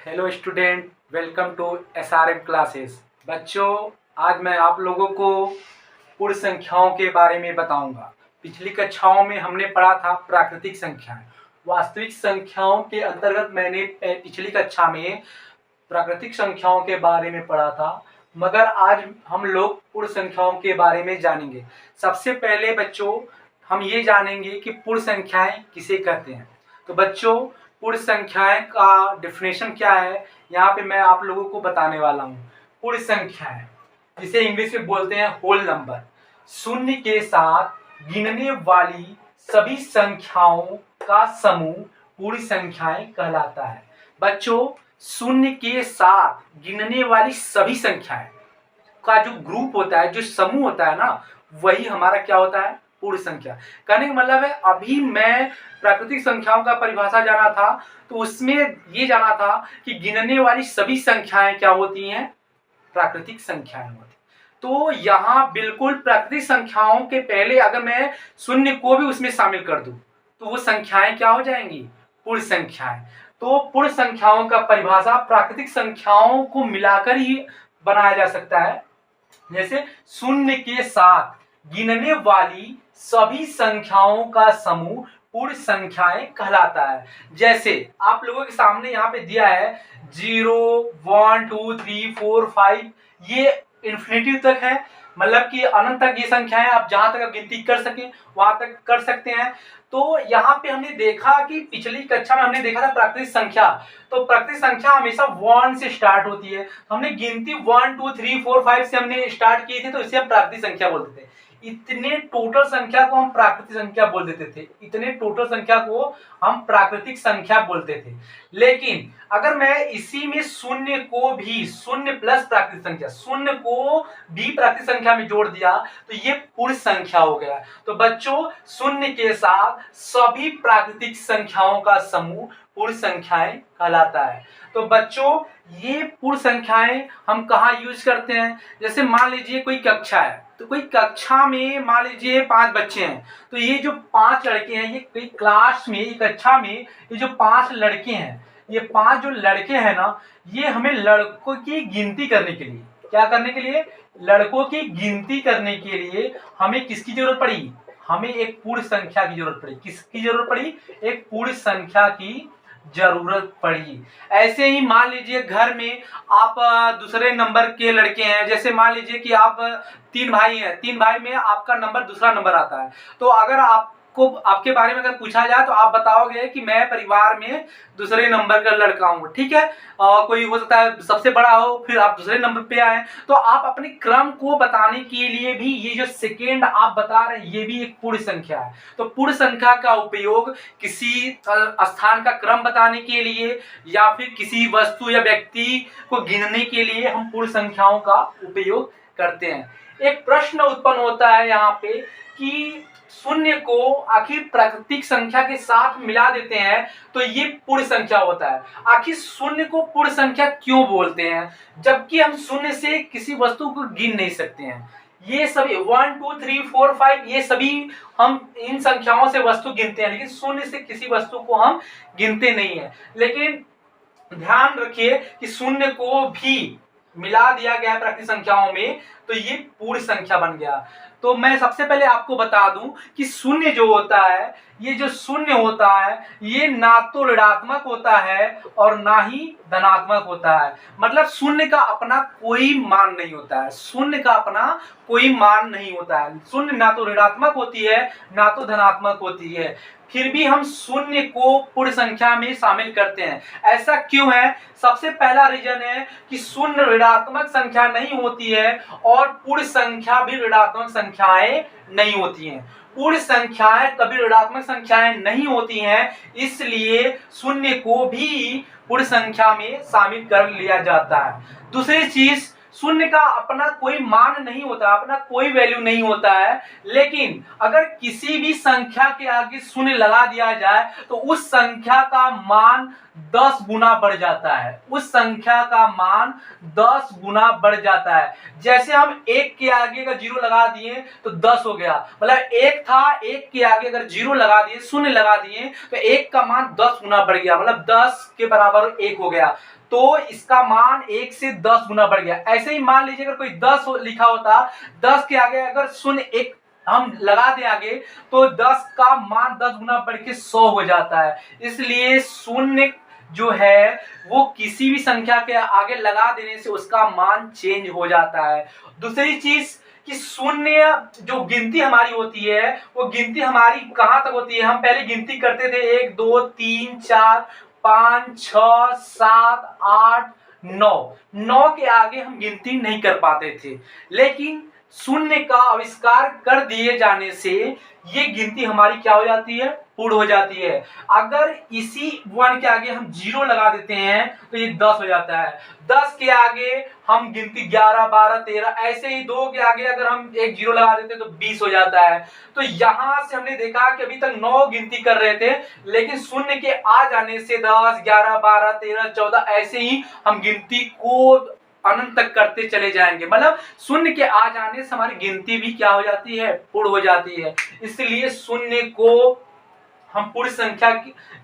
Hello student, welcome to SRM classes. बच्चों, आज मैं आप लोगों को पूर्ण संख्याओं के बारे में बताऊंगा। पिछली कक्षाओं में हमने पढ़ा था प्राकृतिक संख्याएं। वास्तविक संख्याओं के अंतर्गत मैंने पिछली कक्षा में प्राकृतिक संख्याओं के बारे में पढ़ा था, मगर आज हम लोग पूर्ण संख्याओं के बारे में जानेंगे। सबसे पहले बच्चों, हम ये जानेंगे कि पूर्ण संख्याएं किसे कहते हैं। तो बच्चों, पूर्ण संख्याएं का डेफिनेशन क्या है, यहाँ पे मैं आप लोगों को बताने वाला हूँ। पूर्ण संख्याएं, जिसे इंग्लिश में बोलते हैं होल नंबर, शून्य के साथ गिनने वाली सभी संख्याओं का समूह पूर्ण संख्याएं कहलाता है। बच्चों, शून्य के साथ गिनने वाली सभी संख्याएं का जो ग्रुप होता है, जो समूह होता है ना, वही हमारा क्या होता है, पूर्ण संख्या। कहने का मतलब है, अभी मैं प्राकृतिक संख्याओं का परिभाषा जाना था तो उसमें ये जाना था कि गिनने वाली सभी संख्याएं क्या होती हैं, प्राकृतिक संख्याएं होती। तो यहाँ बिल्कुल प्राकृतिक संख्याओं के पहले अगर मैं शून्य को भी उसमें शामिल कर दूं तो वो संख्याएं क्या हो जाएंगी, पूर्ण संख्याएं। तो पूर्ण संख्याओं का परिभाषा प्राकृतिक संख्याओं को मिलाकर ही बनाया जा सकता है। जैसे शून्य के साथ गिनने वाली सभी संख्याओं का समूह पूर्ण संख्याएं कहलाता है। जैसे आप लोगों के सामने यहाँ पे दिया है 0, 1, 2, 3, 4, 5, ये इन्फिनिटी तक है, मतलब कि अनंत तक ये संख्याएं आप जहां तक गिनती कर सकें वहां तक कर सकते हैं। तो यहाँ पे हमने देखा कि पिछली कक्षा में हमने देखा था प्राकृतिक संख्या, तो प्राकृतिक संख्या हमेशा 1 से स्टार्ट होती है। हमने गिनती 1, 2, 3, 4, 5 से हमने स्टार्ट की थी, तो इसे हम प्राकृतिक संख्या बोलते थे। इतने टोटल संख्या को हम प्राकृतिक संख्या बोल देते थे, इतने टोटल संख्या को हम प्राकृतिक संख्या बोलते थे। लेकिन अगर मैं इसी में शून्य को भी, शून्य प्लस प्राकृतिक संख्या, शून्य को भी प्राकृतिक संख्या में जोड़ दिया तो ये पूर्ण संख्या हो गया। तो बच्चों, शून्य के साथ सभी प्राकृतिक संख्याओं का समूह पूर्ण संख्याएं कहलाता है। तो बच्चों, ये पूर्ण संख्याएं हम कहाँ यूज करते हैं। जैसे मान लीजिए कोई कक्षा है, तो कोई कक्षा में मान लीजिए 5 बच्चे हैं, तो ये जो 5 लड़के हैं, ये कोई क्लास में, एक कक्षा में ये जो 5 लड़के हैं, ये 5 जो लड़के हैं ना, ये हमें लड़कों की गिनती करने के लिए, क्या करने के लिए, लड़कों की गिनती करने के लिए हमें किसकी जरूरत पड़ी, हमें एक पूर्ण संख्या की जरूरत पड़ी। किसकी जरूरत पड़ी, एक पूर्ण संख्या की जरूरत पड़ी। ऐसे ही मान लीजिए घर में आप दूसरे नंबर के लड़के हैं, जैसे मान लीजिए कि आप 3 भाई हैं, 3 भाई में आपका नंबर दूसरा नंबर आता है, तो अगर आपको आपके बारे में अगर पूछा जाए तो आप बताओगे कि मैं परिवार में दूसरे नंबर का लड़का हूँ, ठीक है। कोई हो सकता है सबसे बड़ा हो, फिर आप दूसरे नंबर पे आए, तो आप अपने क्रम को बताने के लिए भी ये जो सेकेंड आप बता रहे हैं, ये भी एक पूर्ण संख्या है। तो पूर्ण संख्या का उपयोग किसी स्थान का क्रम बताने के लिए या फिर किसी वस्तु या व्यक्ति को गिनने के लिए हम पूर्ण संख्याओं का उपयोग करते हैं। एक प्रश्न उत्पन्न होता है यहाँ पे कि शून्य को आखिर प्राकृतिक संख्या के साथ मिला देते हैं तो ये पूर्ण संख्या होता है। आखिर शून्य को पूर्ण संख्या क्यों बोलते हैं, जबकि हम शून्य से किसी वस्तु को गिन नहीं सकते हैं। ये सभी 1, 2, 3, 4, 5 ये सभी हम इन संख्याओं से वस्तु गिनते हैं, लेकिन शून्य से किसी वस्तु को हम गिनते नहीं है। लेकिन ध्यान रखिए कि शून्य को भी मिला दिया गया है प्राकृतिक संख्याओं में, तो ये पूर्ण संख्या बन गया। तो मैं सबसे पहले आपको बता दूं कि शून्य जो होता है, ये जो शून्य होता है, ये ना तो ऋणात्मक होता है और ना ही धनात्मक होता है। मतलब शून्य का अपना कोई मान नहीं होता है, शून्य का अपना कोई मान नहीं होता है। शून्य ना तो ऋणात्मक होती है ना तो धनात्मक होती है, फिर भी हम शून्य को पूर्ण संख्या में शामिल करते हैं। ऐसा क्यों है? सबसे पहला रीजन है कि शून्य ऋणात्मक संख्या नहीं होती है और पूर्ण संख्या भी ऋणात्मक संख्याएं नहीं होती हैं। पूर्ण संख्याएं कभी ऋणात्मक संख्याएं नहीं होती हैं, इसलिए शून्य को भी पूर्ण संख्या में शामिल कर लिया जाता है। दूसरी चीज, शून्य का अपना कोई मान नहीं होता, अपना कोई वैल्यू नहीं होता है, लेकिन अगर किसी भी संख्या के आगे शून्य लगा दिया जाए तो उस संख्या का मान 10 गुना बढ़ जाता है, उस संख्या का मान 10 गुना बढ़ जाता है। जैसे हम 1 के आगे अगर 0 लगा दिए तो 10 हो गया, मतलब 1 था, 1 के आगे अगर 0 लगा दिए, शून्य लगा दिए, तो 1 का मान 10 गुना बढ़ गया, मतलब 10 के बराबर 1 हो गया। तो इसका मान 1 से 10 गुना बढ़ गया। ऐसे ही मान लीजिए अगर कोई 10 लिखा होता, 10 के आगे अगर शून्य एक हम लगा दें आगे, तो 10 का मान 10 गुना बढ़ के 100 हो जाता है। इसलिए शून्य जो है वो किसी भी संख्या के आगे लगा देने से उसका मान चेंज हो जाता है। दूसरी चीज कि शून्य जो गिनती हमारी होती है वो गिनती हमारी कहां तक होती है। हम पहले गिनती करते थे 1 2 3 4 5 6 7 8 9, 9 के आगे हम गिनती नहीं कर पाते थे, लेकिन शून्य का आविष्कार कर दिए जाने से ये गिनती हमारी क्या हो जाती है, पूर्ण हो जाती है। अगर इसी 1 के आगे हम 0 लगा देते हैं तो ये 10 हो जाता है। 10 के आगे हम गिनती 11 12 13, ऐसे ही 2 के आगे अगर हम एक 0 लगा देते हैं तो 20 हो जाता है। तो यहां से हमने देखा कि अभी तक 9 गिनती कर रहे थे, लेकिन शून्य के आ जाने से 10 11 12 13 14 ऐसे ही हम गिनती को अनंत तक करते चले जाएंगे। मतलब शून्य के आ जाने से हमारी गिनती भी क्या हो जाती है, पूर्ण हो जाती है। इसलिए शून्य को हम पूर्ण संख्या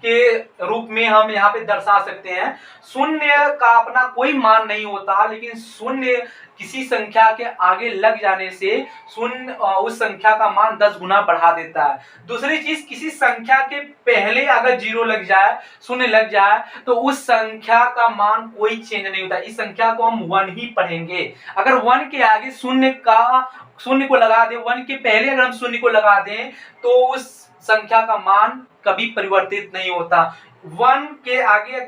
के रूप में हम यहाँ पे दर्शा सकते हैं। शून्य का अपना कोई मान नहीं होता, लेकिन शून्य किसी संख्या के आगे लग जाने से शून्य उस संख्या का मान 10 गुना बढ़ा देता है। दूसरी चीज, किसी संख्या के पहले अगर 0 लग जाए, शून्य लग जाए, तो उस संख्या का मान कोई चेंज नहीं होता। इस संख्या को हम 1 ही पढ़ेंगे। अगर 1 के आगे शून्य को लगा दें, 1 के पहले अगर हम शून्य को लगा दें तो उस संख्या का मान कभी परिवर्तित नहीं होता। 1 के आगे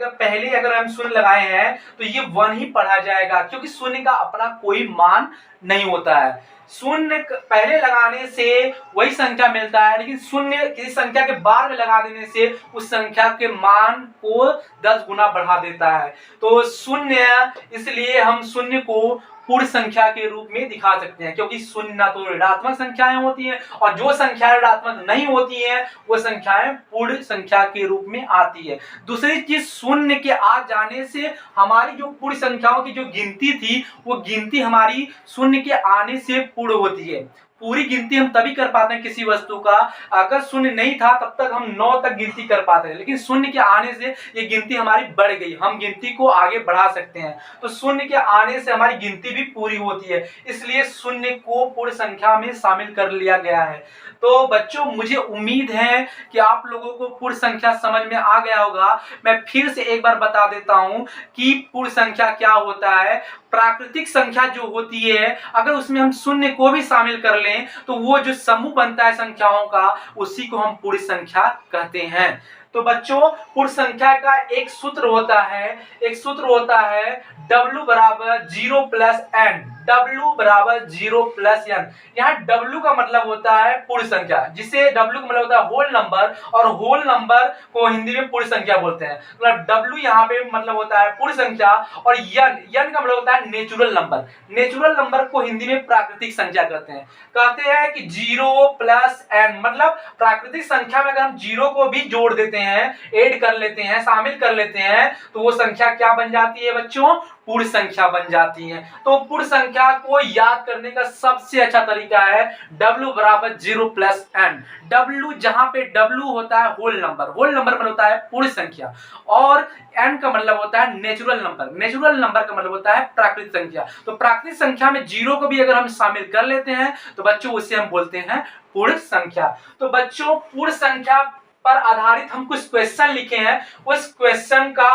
अगर हम शून्य लगाए हैं तो ये 1 ही पढ़ा जाएगा, क्योंकि शून्य का अपना कोई मान नहीं होता है। शून्य पहले लगाने से वही संख्या मिलता है, लेकिन शून्य किसी संख्या के बाद में लगा देने से उस संख्या के मान को 10 गुना बढ़ा देता है। तो शून्य, इसलिए हम शून्य को पूर्ण संख्या के रूप में दिखा सकते हैं, क्योंकि शून्य ना तो ऋणात्मक संख्याएं होती हैं और जो संख्याएं ऋणात्मक नहीं होती हैं वो संख्याएं पूर्ण संख्या के रूप में आती है। दूसरी चीज, शून्य के आ जाने से हमारी जो पूर्ण संख्याओं की जो गिनती थी वो गिनती हमारी शून्य के आने से पूर्ण होती है। पूरी गिनती हम तभी कर पाते हैं किसी वस्तु का, अगर शून्य नहीं था तब तक हम 9 तक गिनती कर पाते हैं, लेकिन शून्य के आने से ये गिनती हमारी बढ़ गई, हम गिनती को आगे बढ़ा सकते हैं। तो शून्य के आने से हमारी गिनती भी पूरी होती है, इसलिए शून्य को पूर्ण संख्या में शामिल कर लिया गया है। तो बच्चों, मुझे उम्मीद है कि आप लोगों को पूर्ण संख्या समझ में आ गया होगा। मैं फिर से एक बार बता देता हूं कि पूर्ण संख्या क्या होता है। प्राकृतिक संख्या जो होती है, अगर उसमें हम शून्य को भी शामिल कर लें तो वो जो समूह बनता है संख्याओं का, उसी को हम पूर्ण संख्या कहते हैं। तो बच्चों, पूर्ण संख्या का एक सूत्र होता है W बराबर 0 प्लस n। W बराबर 0 प्लस n। यहाँ W का मतलब होता है पूर्ण संख्या, जिसे W का मतलब होता है होल नंबर, और होल नंबर को हिंदी में पूर्ण संख्या बोलते हैं। मतलब W यहाँ पे मतलब होता है पूर्ण संख्या, और n का मतलब होता है नेचुरल नंबर। नेचुरल नंबर को हिंदी में प्राकृतिक संख्या कहते हैं कि 0 प्लस n, मतलब प्राकृतिक संख्या में अगर हम 0 को भी जोड़ देते हैं, ऐड कर लेते हैं, शामिल कर लेते हैं, तो वो संख्या क्या बन जाती है बच्चों, पूर्ण संख्या बन जाती है। तो पूर्ण संख्या को याद करने का सबसे अच्छा तरीका है W बराबर 0 प्लस n। W, जहां पे W होता है होल नंबर मतलब होता है पूर्ण संख्या, और n का मतलब होता है नेचुरल नंबर का मतलब होता है प्राकृतिक संख्या। तो प्राकृतिक संख्या में 0 को भी अगर हम शामिल कर लेते हैं तो बच्चों उसे हम बोलते हैं पूर्ण संख्या। तो बच्चों, पूर्ण संख्या पर आधारित हम कुछ क्वेश्चन लिखे हैं, उस क्वेश्चन का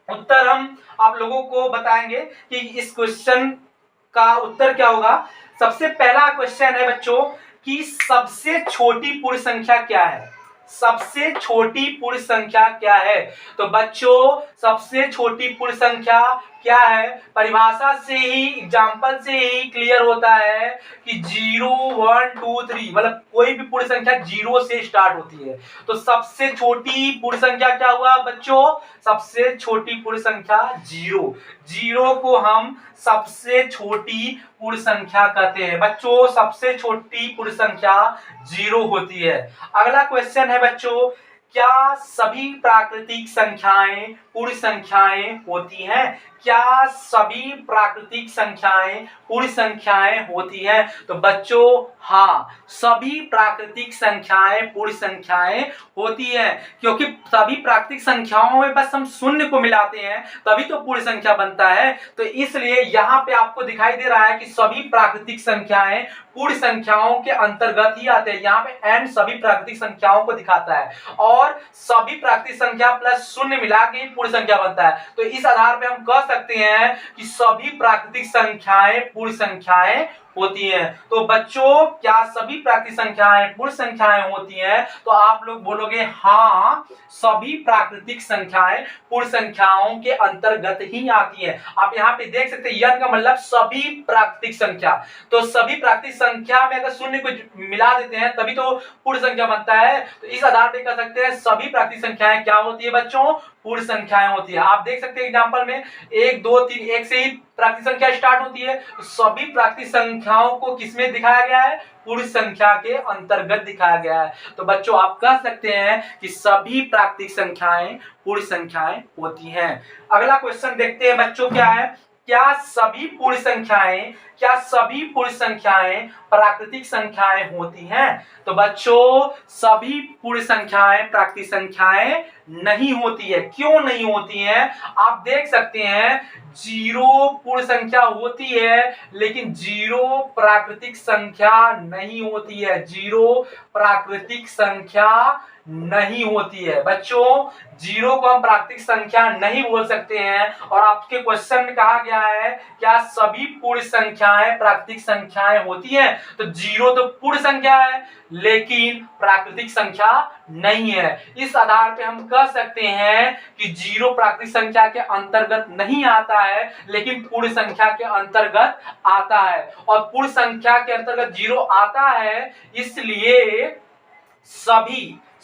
उत्तर हम आप लोगों को बताएंगे कि इस क्वेश्चन का उत्तर क्या होगा। सबसे पहला क्वेश्चन है बच्चों कि सबसे छोटी पूर्ण संख्या क्या है। सबसे छोटी पूर्ण संख्या क्या है? तो बच्चों, सबसे छोटी पूर्ण संख्या क्या है, परिभाषा से ही, एग्जाम्पल से ही क्लियर होता है कि 0 1 2 3, मतलब कोई भी पूर्ण संख्या 0 से स्टार्ट होती है। तो सबसे छोटी पूर्ण संख्या क्या हुआ बच्चों, सबसे छोटी पूर्ण संख्या 0 को हम सबसे छोटी पूर्ण संख्या कहते हैं। बच्चों, सबसे छोटी पूर्ण संख्या 0 होती है। अगला क्वेश्चन है बच्चों, क्या सभी प्राकृतिक संख्याएं पूर्ण संख्याएं होती हैं? क्या सभी प्राकृतिक संख्याएं पूर्ण संख्याएं होती हैं? तो बच्चों हाँ, सभी प्राकृतिक संख्याएं पूर्ण संख्याएं होती हैं, क्योंकि सभी प्राकृतिक संख्याओं में बस हम शून्य को मिलाते हैं तभी तो पूर्ण संख्या बनता है। तो इसलिए यहाँ पे आपको दिखाई दे रहा है कि सभी प्राकृतिक संख्याएं पूर्ण संख्याओं के अंतर्गत ही आते हैं। यहाँ पे n सभी प्राकृतिक संख्याओं को दिखाता है और सभी प्राकृतिक संख्या प्लस शून्य मिला के ही पूर्ण संख्या बनता है। तो इस आधार पे हम कह सकते हैं कि सभी प्राकृतिक संख्याएं पूर्ण संख्याएं होती हैं। तो बच्चों क्या सभी प्राकृतिक संख्याएं पूर्ण संख्याएं होती हैं? तो आप लोग बोलोगे हाँ, सभी प्राकृतिक संख्याएं पूर्ण संख्याओं के अंतर्गत ही आती हैं। आप यहाँ पे देख सकते हैं n का मतलब सभी प्राकृतिक संख्या। तो सभी प्राकृतिक संख्या में अगर शून्य को मिला देते हैं तभी तो पूर्ण संख्या बनता है। तो इस आधार पे कह सकते हैं सभी प्राकृतिक संख्याएं क्या होती है बच्चों? पूर्ण संख्याएं होती है। आप देख सकते हैं एग्जांपल में 1 2 3 1 से ही प्राकृतिक संख्या स्टार्ट होती है। तो सभी प्राकृतिक संख्याओं को किसमें दिखाया गया है? पूर्ण संख्या के अंतर्गत दिखाया गया है। तो बच्चों आप कह सकते हैं कि सभी प्राकृतिक संख्याएं पूर्ण संख्याएं होती हैं। अगला क्वेश्चन देखते हैं बच्चों, क्या है? क्या सभी पूर्ण संख्याएं प्राकृतिक संख्याएं होती हैं? तो बच्चों सभी पूर्ण संख्याएं प्राकृतिक संख्याएं नहीं होती है। क्यों नहीं होती हैं? आप देख सकते हैं 0 पूर्ण संख्या होती है लेकिन 0 प्राकृतिक संख्या नहीं होती है। 0 प्राकृतिक संख्या नहीं होती है। बच्चों 0 को हम प्राकृतिक संख्या नहीं बोल सकते हैं। और आपके क्वेश्चन में कहा गया है क्या सभी पूर्ण संख्याएं प्राकृतिक संख्याएं होती हैं? तो 0 तो पूर्ण संख्या है लेकिन प्राकृतिक संख्या नहीं है। इस आधार पे हम कह सकते हैं कि 0 प्राकृतिक संख्या के अंतर्गत नहीं आता है लेकिन पूर्ण संख्या के अंतर्गत आता है। और पूर्ण संख्या के अंतर्गत 0 आता है, इसलिए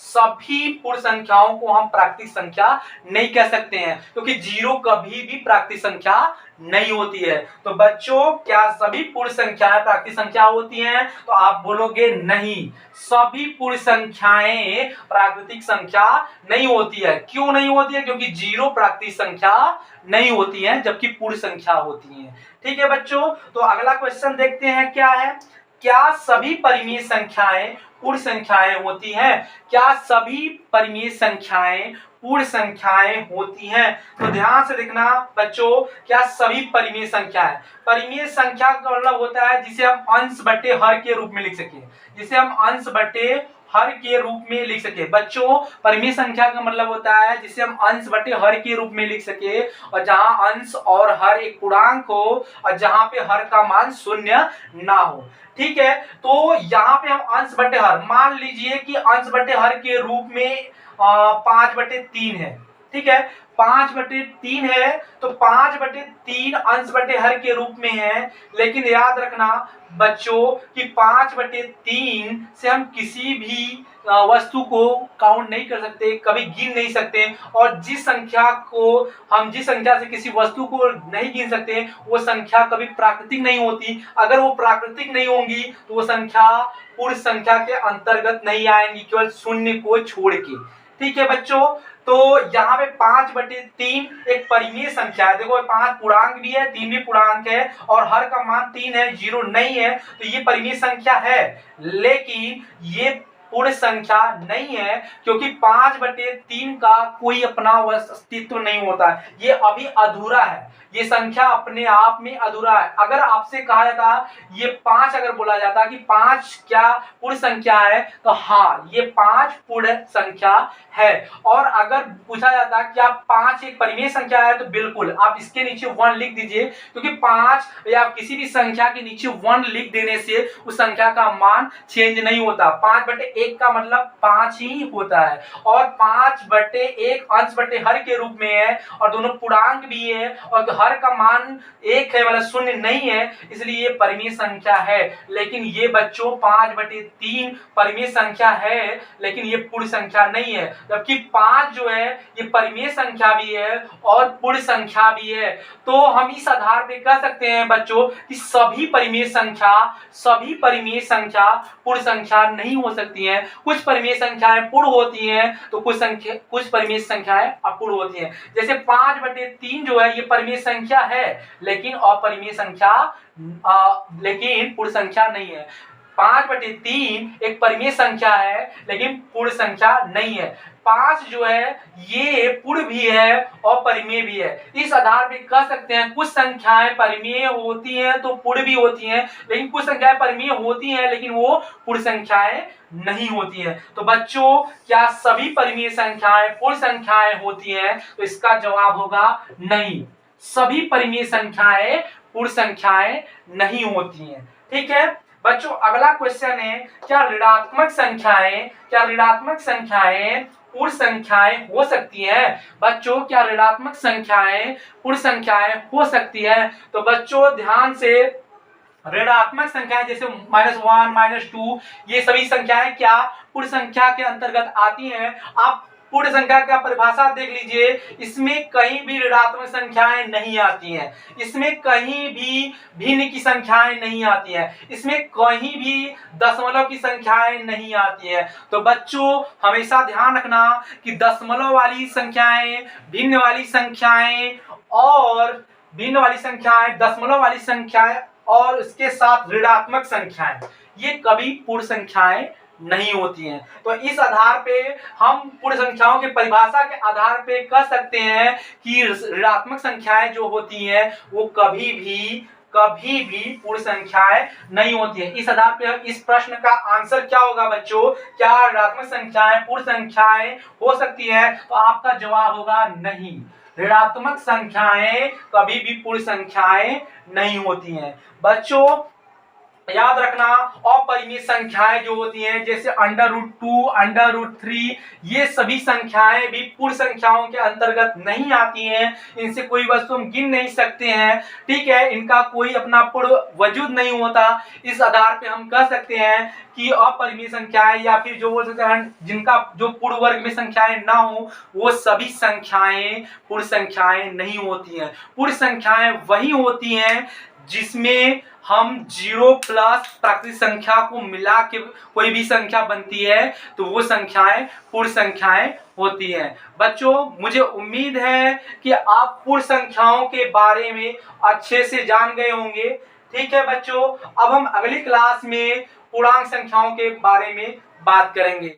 सभी पूर्ण संख्याओं को हम प्राकृतिक संख्या नहीं कह सकते हैं, क्योंकि 0 कभी भी प्राकृतिक संख्या नहीं होती है। तो बच्चों क्या सभी पूर्ण संख्याएं प्राकृतिक संख्या होती हैं? तो आप बोलोगे नहीं, सभी पूर्ण संख्याएं प्राकृतिक संख्या नहीं होती है। क्यों नहीं होती है? क्योंकि 0 प्राकृतिक संख्या नहीं होती है जबकि पूर्ण संख्या होती है। ठीक है बच्चों, तो अगला क्वेश्चन देखते हैं, क्या है? क्या सभी परिमेय संख्याएं पूर्ण संख्याएं होती हैं? क्या सभी परिमेय संख्याएं पूर्ण संख्याएं होती हैं? तो ध्यान से देखना बच्चों, क्या सभी परिमेय संख्या का मतलब होता है जिसे हम अंश बटे हर के रूप में लिख सके। बच्चों परिमेय संख्या का मतलब होता है जिसे हम अंश बटे हर के रूप में लिख सके, और जहां अंश और हर एक पूर्णांक हो और जहां पे हर का मान शून्य ना हो। ठीक है, तो यहाँ पे हम अंश बटे हर, मान लीजिए कि अंश बटे हर के रूप में 5/3 है। ठीक है, 5/3 है तो 5/3 अंश बटे हर के रूप में है। लेकिन याद रखना बच्चों कि 5/3 से हम किसी भी वस्तु को काउंट नहीं कर सकते, कभी गिन नहीं सकते। और जिस संख्या से किसी वस्तु को नहीं गिन सकते वो संख्या कभी प्राकृतिक नहीं होती। अगर वो प्राकृतिक नहीं होंगी तो वो संख्या पूर्ण संख्या के अंतर्गत नहीं आएंगी, केवल शून्य को छोड़ के। ठीक है बच्चों, तो यहाँ पे 5/3 एक परिमेय संख्या है। देखो 5 पूर्णांक भी है, 3 भी पूर्णांक है और हर का मान 3 है, 0 नहीं है, तो ये परिमेय संख्या है। लेकिन ये पूर्ण संख्या नहीं है, क्योंकि 5/3 का कोई अपना अस्तित्व नहीं होता है। ये अभी अधूरा है, ये संख्या अपने आप में अधूरा है। अगर आपसे कहा जाता ये 5 अगर बोला जाता कि 5 क्या पूर्ण संख्या है, तो हाँ ये 5 पूर्ण संख्या है। और अगर पूछा जाता क्या 5 एक परिमेय संख्या है, तो बिल्कुल आप इसके नीचे 1 लिख दीजिए, क्योंकि 5 या किसी भी संख्या के नीचे 1 लिख देने से उस संख्या का मान चेंज नहीं होता। 5/1 का मतलब 5 ही होता है, और 5/1 अंश बटे हर के रूप में है और दोनों पूर्णांक भी है और हर का मान 1 है, मतलब शून्य नहीं है, इसलिए ये परिमेय संख्या है। लेकिन ये बच्चों 5/3 परिमेय संख्या है, लेकिन ये पूर्ण संख्या नहीं है। जबकि 5 जो है ये परिमेय संख्या भी है और पूर्ण संख्या भी है। तो हम इस आधार पे कह सकते हैं बच्चों कि सभी परिमेय संख्या पूर्ण संख्या नहीं हो सकती हैं। कुछ परिमेय संख्याएं पूर्ण होती हैं तो कुछ परिमेय संख्याएं अपूर्ण होती हैं। जैसे 5/3 जो है ये परिमेय संख्या है, लेकिन अपरिमेय संख्या लेकिन पूर्ण संख्या नहीं है। 5/3 एक परिमेय संख्या है, लेकिन पूर्ण संख्या नहीं है। 5 जो है ये पूर्ण भी है और परिमेय भी है। इस आधार पे कह सकते हैं कुछ संख्याएं परिमेय होती हैं तो पूर्ण भी होती हैं, लेकिन कुछ संख्याएं परिमेय होती हैं लेकिन वो पूर्ण संख्याएं नहीं होती हैं। तो बच्चों क्या सभी परिमेय संख्याएं पूर्ण संख्याएं होती हैं? तो इसका जवाब होगा नहीं, सभी परिमेय संख्याएं पूर्ण संख्याएं नहीं होती हैं। ठीक है बच्चों, अगला क्वेश्चन है क्या ऋणात्मक संख्याएं पूर्ण संख्याएं हो सकती हैं? बच्चों क्या ऋणात्मक संख्याएं पूर्ण संख्याएं हो सकती है? तो बच्चों ध्यान से, ऋणात्मक संख्याएं जैसे -1, -2 ये सभी संख्याएं क्या पूर्ण संख्या के अंतर्गत आती हैं? आप पूर्ण संख्या का परिभाषा देख लीजिए, इसमें कहीं भी ऋणात्मक संख्याएं नहीं आती हैं, इसमें कहीं भी भिन्न की संख्याएं नहीं आती हैं, इसमें कहीं भी दशमलव की संख्याएं नहीं आती हैं। तो बच्चों हमेशा ध्यान रखना कि दशमलव वाली संख्याएं, भिन्न वाली संख्याएं और दशमलव वाली संख्याएं और उसके साथ ऋणात्मक संख्याएं ये कभी पूर्ण संख्याएं नहीं होती हैं। तो इस आधार पे हम पूर्ण संख्याओं की परिभाषा के आधार पे कह सकते हैं कि ऋणात्मक संख्याएं जो होती हैं वो कभी भी पूर्ण संख्याएं नहीं होती है। इस आधार पे इस प्रश्न का आंसर क्या होगा बच्चों? क्या ऋणात्मक संख्याएं पूर्ण संख्याएं हो सकती है? तो आपका जवाब होगा नहीं, ऋणात्मक संख्याएं कभी भी पूर्ण संख्याएं नहीं होती हैं। बच्चों याद रखना अपरिमेय संख्याएं जो होती हैं जैसे √2, √3 ये सभी संख्याएं भी पूर्ण संख्याओं के अंतर्गत नहीं आती हैं। इनसे कोई वस्तु हम गिन नहीं सकते हैं, ठीक है, इनका कोई अपना पूर्ण वजूद नहीं होता। इस आधार पे हम कह सकते हैं कि अपरिमेय संख्याएं या फिर जो बोल सकते हैं जिनका जो पूर्ण वर्ग में संख्याएं ना हो वो सभी संख्याएं पूर्ण संख्याएं नहीं होती हैं। पूर्ण संख्याएं वही होती हैं जिसमें हम 0 प्लस प्राकृतिक संख्या को मिला के कोई भी संख्या बनती है तो वो संख्याएं पूर्ण संख्याएं होती हैं। बच्चों मुझे उम्मीद है कि आप पूर्ण संख्याओं के बारे में अच्छे से जान गए होंगे। ठीक है बच्चों, अब हम अगली क्लास में पूर्णांक संख्याओं के बारे में बात करेंगे।